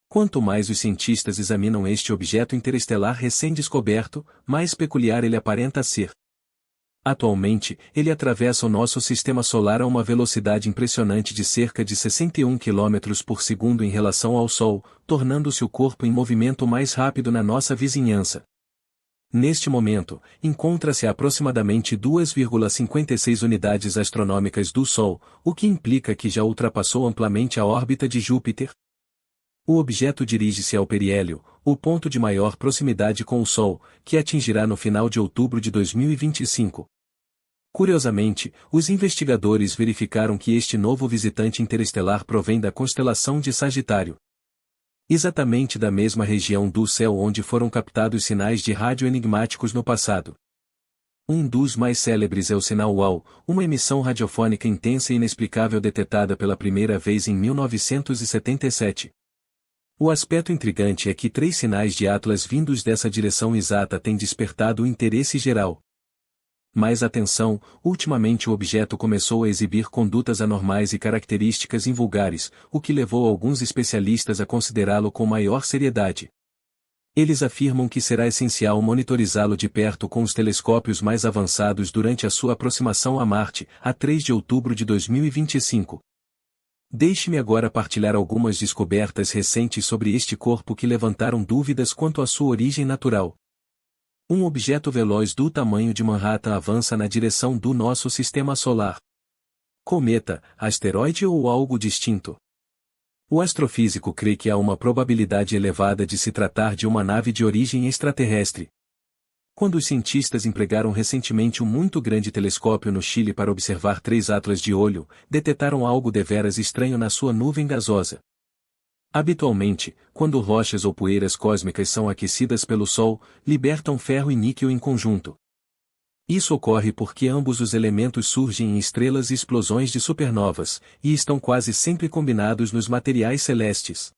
Quanto mais os cientistas examinam este objeto interestelar recém-descoberto, mais peculiar ele aparenta ser. Atualmente, ele atravessa o nosso sistema solar a uma velocidade impressionante de cerca de 61 km por segundo em relação ao Sol, tornando-se o corpo em movimento mais rápido na nossa vizinhança. Neste momento, encontra-se a aproximadamente 2,56 unidades astronômicas do Sol, o que implica que já ultrapassou amplamente a órbita de Júpiter. O objeto dirige-se ao periélio, o ponto de maior proximidade com o Sol, que atingirá no final de outubro de 2025. Curiosamente, os investigadores verificaram que este novo visitante interestelar provém da constelação de Sagitário. Exatamente da mesma região do céu onde foram captados sinais de rádio enigmáticos no passado. Um dos mais célebres é o sinal UAU, uma emissão radiofônica intensa e inexplicável detetada pela primeira vez em 1977. O aspecto intrigante é que 3 sinais de Atlas vindos dessa direção exata têm despertado o interesse geral. Mas atenção, ultimamente o objeto começou a exibir condutas anormais e características invulgares, o que levou alguns especialistas a considerá-lo com maior seriedade. Eles afirmam que será essencial monitorizá-lo de perto com os telescópios mais avançados durante a sua aproximação a Marte, a 3 de outubro de 2025. Deixe-me agora partilhar algumas descobertas recentes sobre este corpo que levantaram dúvidas quanto à sua origem natural. Um objeto veloz do tamanho de Manhattan avança na direção do nosso sistema solar. Cometa, asteroide ou algo distinto? O astrofísico crê que há uma probabilidade elevada de se tratar de uma nave de origem extraterrestre. Quando os cientistas empregaram recentemente um muito grande telescópio no Chile para observar 3 Atlas de olho, detetaram algo deveras estranho na sua nuvem gasosa. Habitualmente, quando rochas ou poeiras cósmicas são aquecidas pelo Sol, libertam ferro e níquel em conjunto. Isso ocorre porque ambos os elementos surgem em estrelas e explosões de supernovas, e estão quase sempre combinados nos materiais celestes.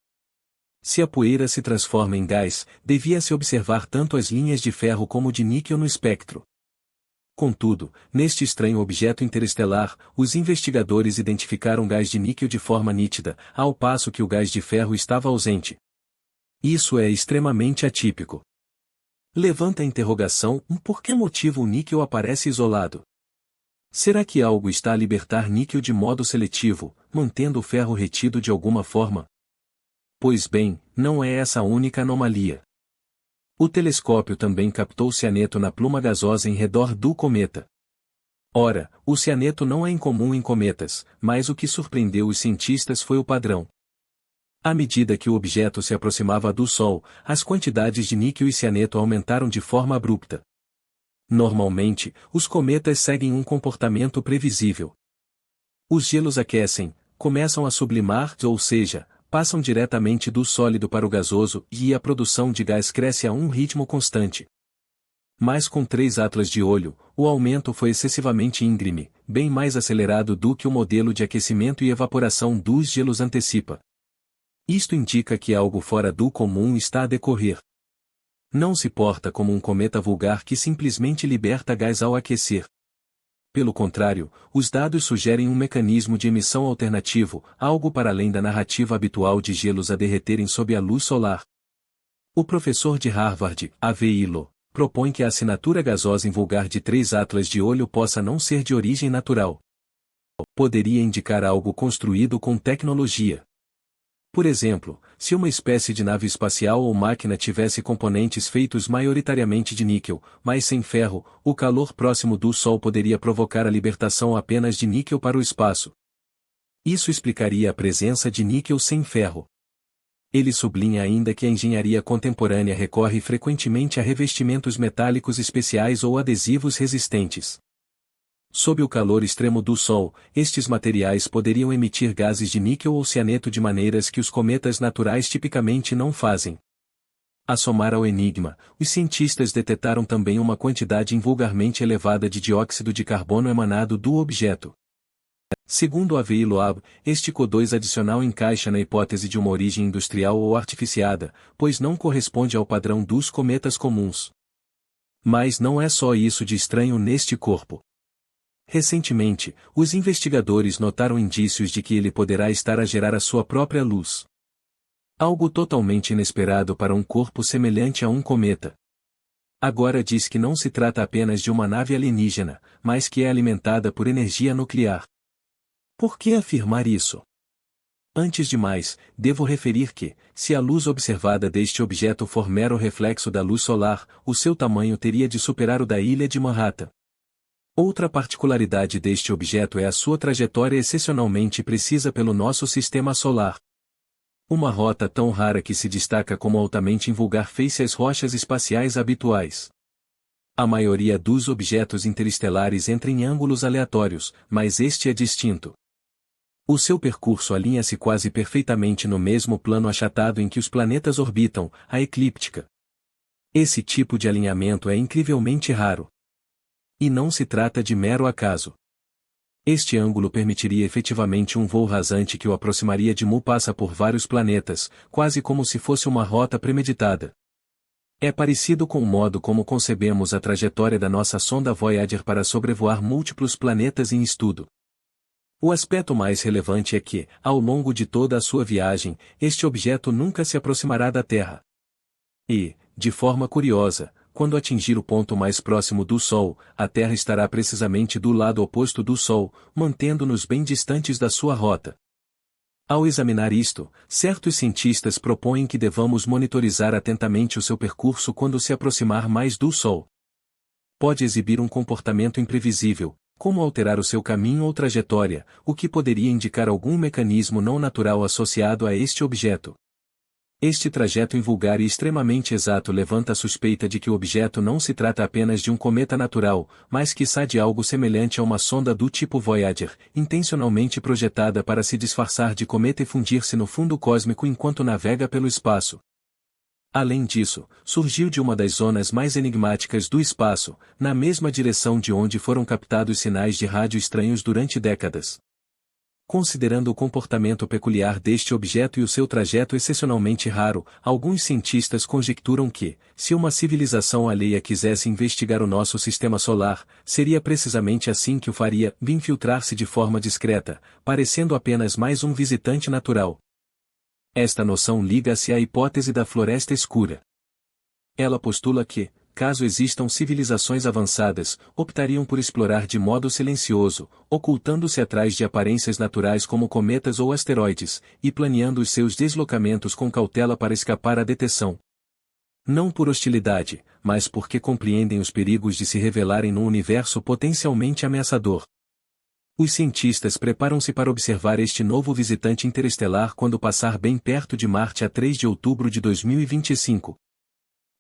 Se a poeira se transforma em gás, devia-se observar tanto as linhas de ferro como de níquel no espectro. Contudo, neste estranho objeto interestelar, os investigadores identificaram gás de níquel de forma nítida, ao passo que o gás de ferro estava ausente. Isso é extremamente atípico. Levanta a interrogação: por que motivo o níquel aparece isolado? Será que algo está a libertar níquel de modo seletivo, mantendo o ferro retido de alguma forma? Pois bem, não é essa a única anomalia. O telescópio também captou cianeto na pluma gasosa em redor do cometa. Ora, o cianeto não é incomum em cometas, mas o que surpreendeu os cientistas foi o padrão. À medida que o objeto se aproximava do Sol, as quantidades de níquel e cianeto aumentaram de forma abrupta. Normalmente, os cometas seguem um comportamento previsível. Os gelos aquecem, começam a sublimar, ou seja, passam diretamente do sólido para o gasoso, e a produção de gás cresce a um ritmo constante. Mas com 3 Atlas de olho, o aumento foi excessivamente íngreme, bem mais acelerado do que o modelo de aquecimento e evaporação dos gelos antecipa. Isto indica que algo fora do comum está a decorrer. Não se porta como um cometa vulgar que simplesmente liberta gás ao aquecer. Pelo contrário, os dados sugerem um mecanismo de emissão alternativo, algo para além da narrativa habitual de gelos a derreterem sob a luz solar. O professor de Harvard, A.V. Illo, propõe que a assinatura gasosa invulgar de 3 Atlas de olho possa não ser de origem natural. Poderia indicar algo construído com tecnologia. Por exemplo, se uma espécie de nave espacial ou máquina tivesse componentes feitos maioritariamente de níquel, mas sem ferro, o calor próximo do Sol poderia provocar a libertação apenas de níquel para o espaço. Isso explicaria a presença de níquel sem ferro. Ele sublinha ainda que a engenharia contemporânea recorre frequentemente a revestimentos metálicos especiais ou adesivos resistentes. Sob o calor extremo do Sol, estes materiais poderiam emitir gases de níquel ou cianeto de maneiras que os cometas naturais tipicamente não fazem. A somar ao enigma, os cientistas detetaram também uma quantidade invulgarmente elevada de dióxido de carbono emanado do objeto. Segundo A.V. Illo, este CO2 adicional encaixa na hipótese de uma origem industrial ou artificiada, pois não corresponde ao padrão dos cometas comuns. Mas não é só isso de estranho neste corpo. Recentemente, os investigadores notaram indícios de que ele poderá estar a gerar a sua própria luz. Algo totalmente inesperado para um corpo semelhante a um cometa. Agora diz que não se trata apenas de uma nave alienígena, mas que é alimentada por energia nuclear. Por que afirmar isso? Antes de mais, devo referir que, se a luz observada deste objeto for mero reflexo da luz solar, o seu tamanho teria de superar o da ilha de Manhattan. Outra particularidade deste objeto é a sua trajetória excepcionalmente precisa pelo nosso sistema solar. Uma rota tão rara que se destaca como altamente invulgar face às rochas espaciais habituais. A maioria dos objetos interestelares entra em ângulos aleatórios, mas este é distinto. O seu percurso alinha-se quase perfeitamente no mesmo plano achatado em que os planetas orbitam, a eclíptica. Esse tipo de alinhamento é incrivelmente raro. E não se trata de mero acaso. Este ângulo permitiria efetivamente um voo rasante que o aproximaria de Mu. Passa por vários planetas, quase como se fosse uma rota premeditada. É parecido com o modo como concebemos a trajetória da nossa sonda Voyager para sobrevoar múltiplos planetas em estudo. O aspecto mais relevante é que, ao longo de toda a sua viagem, este objeto nunca se aproximará da Terra. E, de forma curiosa, quando atingir o ponto mais próximo do Sol, a Terra estará precisamente do lado oposto do Sol, mantendo-nos bem distantes da sua rota. Ao examinar isto, certos cientistas propõem que devamos monitorizar atentamente o seu percurso quando se aproximar mais do Sol. Pode exibir um comportamento imprevisível, como alterar o seu caminho ou trajetória, o que poderia indicar algum mecanismo não natural associado a este objeto. Este trajeto invulgar e extremamente exato levanta a suspeita de que o objeto não se trata apenas de um cometa natural, mas quiçá de algo semelhante a uma sonda do tipo Voyager, intencionalmente projetada para se disfarçar de cometa e fundir-se no fundo cósmico enquanto navega pelo espaço. Além disso, surgiu de uma das zonas mais enigmáticas do espaço, na mesma direção de onde foram captados sinais de rádio estranhos durante décadas. Considerando o comportamento peculiar deste objeto e o seu trajeto excepcionalmente raro, alguns cientistas conjecturam que, se uma civilização alheia quisesse investigar o nosso sistema solar, seria precisamente assim que o faria, infiltrar-se de forma discreta, parecendo apenas mais um visitante natural. Esta noção liga-se à hipótese da floresta escura. Ela postula que, caso existam civilizações avançadas, optariam por explorar de modo silencioso, ocultando-se atrás de aparências naturais como cometas ou asteroides, e planeando os seus deslocamentos com cautela para escapar à detecção. Não por hostilidade, mas porque compreendem os perigos de se revelarem num universo potencialmente ameaçador. Os cientistas preparam-se para observar este novo visitante interestelar quando passar bem perto de Marte a 3 de outubro de 2025.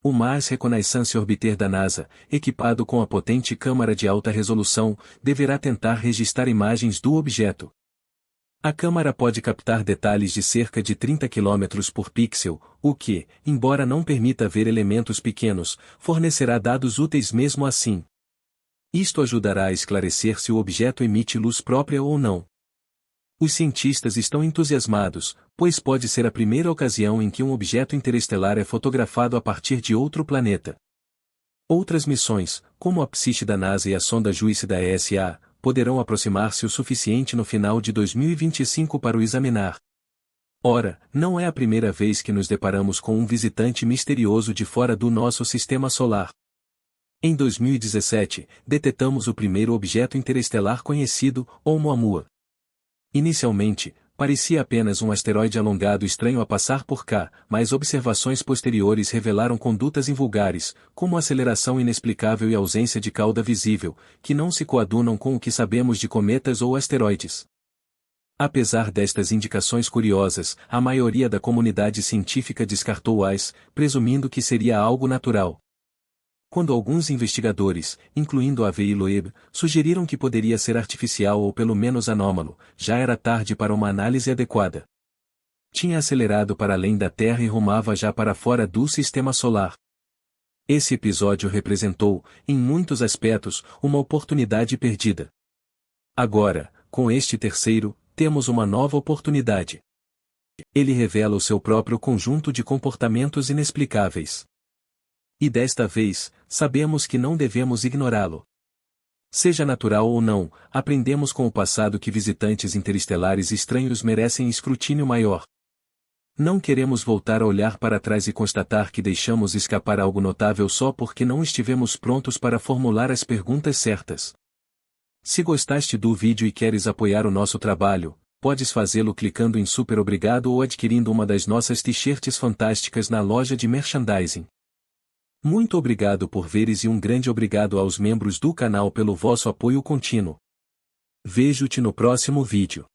O Mars Reconnaissance Orbiter da NASA, equipado com a potente câmara de alta resolução, deverá tentar registrar imagens do objeto. A câmara pode captar detalhes de cerca de 30 km por pixel, o que, embora não permita ver elementos pequenos, fornecerá dados úteis mesmo assim. Isto ajudará a esclarecer se o objeto emite luz própria ou não. Os cientistas estão entusiasmados, pois pode ser a primeira ocasião em que um objeto interestelar é fotografado a partir de outro planeta. Outras missões, como a Psyche da NASA e a sonda JUICE da ESA, poderão aproximar-se o suficiente no final de 2025 para o examinar. Ora, não é a primeira vez que nos deparamos com um visitante misterioso de fora do nosso sistema solar. Em 2017, detectamos o primeiro objeto interestelar conhecido, Oumuamua. Inicialmente, parecia apenas um asteroide alongado estranho a passar por cá, mas observações posteriores revelaram condutas invulgares, como aceleração inexplicável e ausência de cauda visível, que não se coadunam com o que sabemos de cometas ou asteroides. Apesar destas indicações curiosas, a maioria da comunidade científica descartou-as, presumindo que seria algo natural. Quando alguns investigadores, incluindo Avi Loeb, sugeriram que poderia ser artificial ou pelo menos anômalo, já era tarde para uma análise adequada. Tinha acelerado para além da Terra e rumava já para fora do sistema solar. Esse episódio representou, em muitos aspectos, uma oportunidade perdida. Agora, com este terceiro, temos uma nova oportunidade. Ele revela o seu próprio conjunto de comportamentos inexplicáveis. E desta vez, sabemos que não devemos ignorá-lo. Seja natural ou não, aprendemos com o passado que visitantes interestelares estranhos merecem escrutínio maior. Não queremos voltar a olhar para trás e constatar que deixamos escapar algo notável só porque não estivemos prontos para formular as perguntas certas. Se gostaste do vídeo e queres apoiar o nosso trabalho, podes fazê-lo clicando em Super Obrigado ou adquirindo uma das nossas t-shirts fantásticas na loja de merchandising. Muito obrigado por veres e um grande obrigado aos membros do canal pelo vosso apoio contínuo. Vejo-te no próximo vídeo.